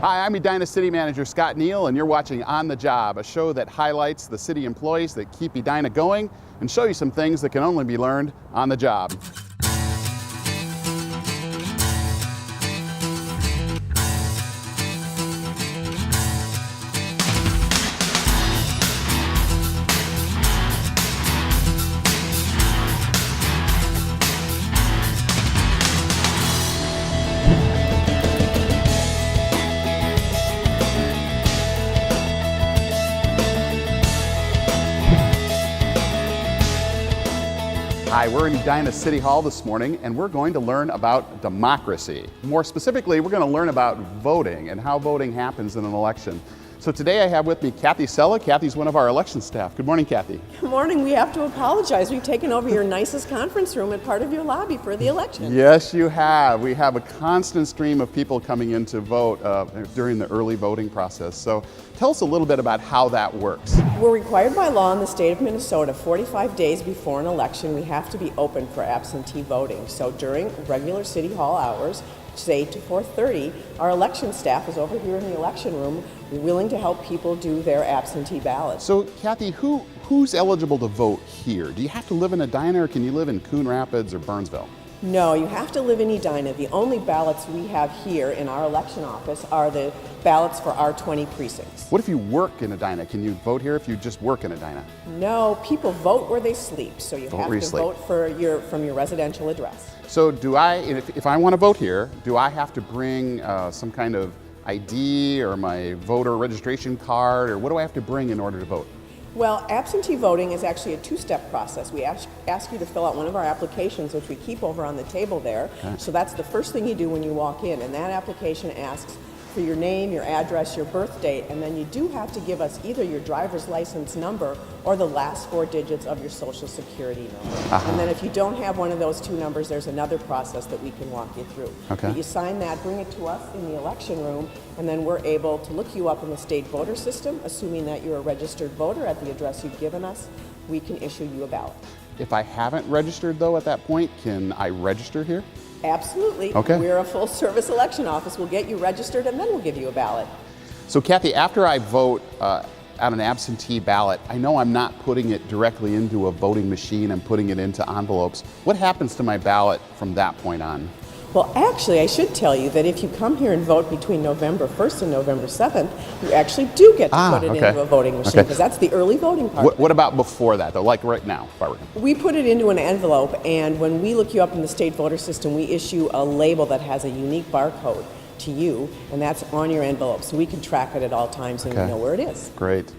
Hi, I'm Edina City Manager Scott Neal, and you're watching On the Job, a show that highlights the city employees that keep Edina going and show you some things that can only be learned on the job. Hi, we're in Edina City Hall this morning, and we're going to learn about democracy. More specifically, we're going to learn about voting and how voting happens in an election. So today I have with me Kathy Sella. Kathy's one of our election staff. Good morning, Kathy. Good morning. We have to apologize. We've taken over your nicest conference room and part of your lobby for the election. Yes, you have. We have a constant stream of people coming in to vote during the early voting process. So tell us a little bit about how that works. We're required by law in the state of Minnesota 45 days before an election we have to be open for absentee voting. So during regular City Hall hours, which is 8 to 4:30, our election staff is over here in the election room willing to help people do their absentee ballots. So Kathy, who's eligible to vote here? Do you have to live in Edina, or can you live in Coon Rapids or Burnsville? No, you have to live in Edina. The only ballots we have here in our election office are the ballots for our 20 precincts. What if you work in Edina? Can you vote here if you just work in Edina? No, people vote where they sleep, so you have to vote from your residential address. So if I want to vote here, do I have to bring some kind of ID or my voter registration card, or what do I have to bring in order to vote? Well, absentee voting is actually a two-step process. We ask you to fill out one of our applications, which we keep over on the table there. Okay. So that's the first thing you do when you walk in, and that application asks for your name, your address, your birth date, and then you do have to give us either your driver's license number or the last 4 digits of your social security number. And then if you don't have one of those two numbers, there's another process that we can walk you through. Okay. You sign that, bring it to us in the election room, and then we're able to look you up in the state voter system. Assuming that you're a registered voter at the address you've given us, we can issue you a ballot. If I haven't registered, though, at that point, can I register here? Absolutely. Okay. We're a full-service election office. We'll get you registered, and then we'll give you a ballot. So, Kathy, after I vote on an absentee ballot, I know I'm not putting it directly into a voting machine. I'm putting it into envelopes. What happens to my ballot from that point on? Well, actually, I should tell you that if you come here and vote between November 1st and November 7th, you actually do get to put it into a voting machine, because that's the early voting part. What about before that, though, like right now? We put it into an envelope, and when we look you up in the state voter system, we issue a label that has a unique barcode to you, and that's on your envelope, so we can track it at all times and we know where it is. Great.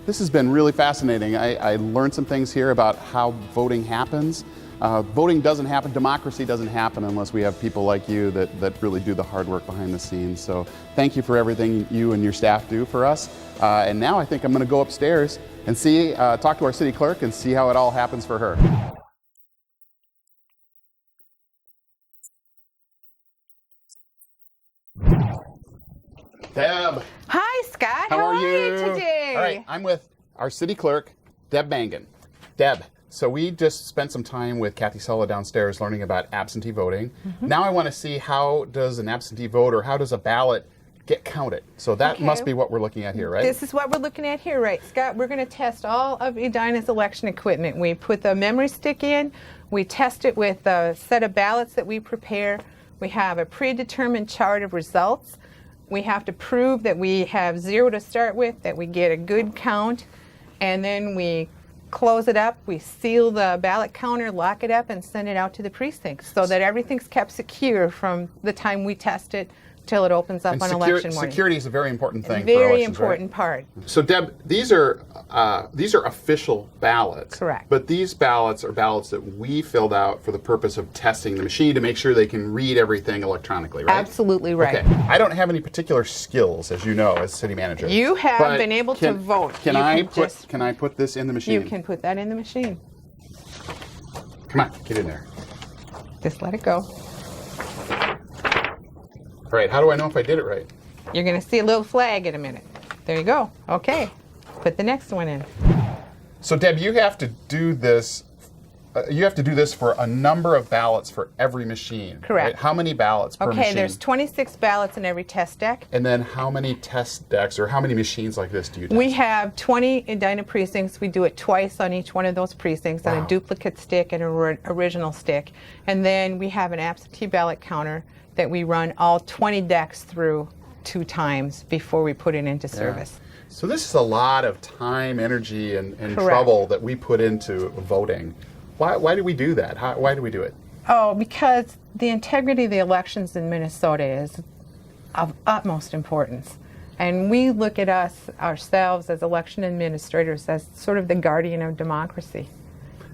This has been really fascinating. I learned some things here about how voting happens. Voting doesn't happen, democracy doesn't happen unless we have people like you that really do the hard work behind the scenes. So thank you for everything you and your staff do for us. And now I think I'm going to go upstairs and talk to our city clerk and see how it all happens for her. Deb. Hi, Scott. How are you today? All right, I'm with our city clerk, Deb Mangan. Deb. So we just spent some time with Kathy Sella downstairs learning about absentee voting. Now I want to see, how does an absentee vote, or how does a ballot get counted? So that must be what we're looking at here, right? This is what we're looking at here, right, Scott? We're going to test all of Edina's election equipment. We put the memory stick in. We test it with a set of ballots that we prepare. We have a predetermined chart of results. We have to prove that we have 0 to start with, that we get a good count, and then we close it up, we seal the ballot counter, lock it up, and send it out to the precincts so that everything's kept secure from the time we test it till it opens up on election morning. Security is a very important thing for very elections, important part. So Deb, these are official ballots. Correct. But these ballots are ballots that we filled out for the purpose of testing the machine to make sure they can read everything electronically, right? Absolutely right. Okay. I don't have any particular skills, as you know, as city manager. You have been able to vote. Can I put this in the machine? You can put that in the machine. Come on, get in there. Just let it go. All right, how do I know if I did it right? You're going to see a little flag in a minute. There you go. Okay. Put the next one in. So Deb, you have to do this you have to do this for a number of ballots for every machine. Correct. Right? How many ballots per machine? Okay, there's 26 ballots in every test deck. And then how many test decks or how many machines like this do you test? We have 20 Edina precincts. We do it twice on each one of those precincts on Wow. a duplicate stick and an original stick. And then we have an absentee ballot counter that we run all 20 decks through 2 times before we put it into service. So this is a lot of time, energy, and Correct. trouble that we put into voting. Why do we do that? Why do we do it? Oh, because the integrity of the elections in Minnesota is of utmost importance. And we look at ourselves as election administrators as sort of the guardian of democracy.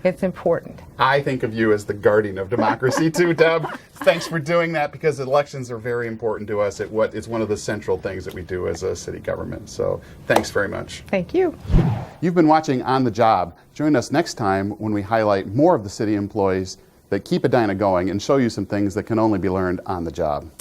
It's important. I think of you as the guardian of democracy too, Deb. Thanks for doing that, because elections are very important to us. It's one of the central things that we do as a city government. So thanks very much. Thank you. You've been watching On the Job. Join us next time when we highlight more of the city employees that keep Edina going and show you some things that can only be learned on the job.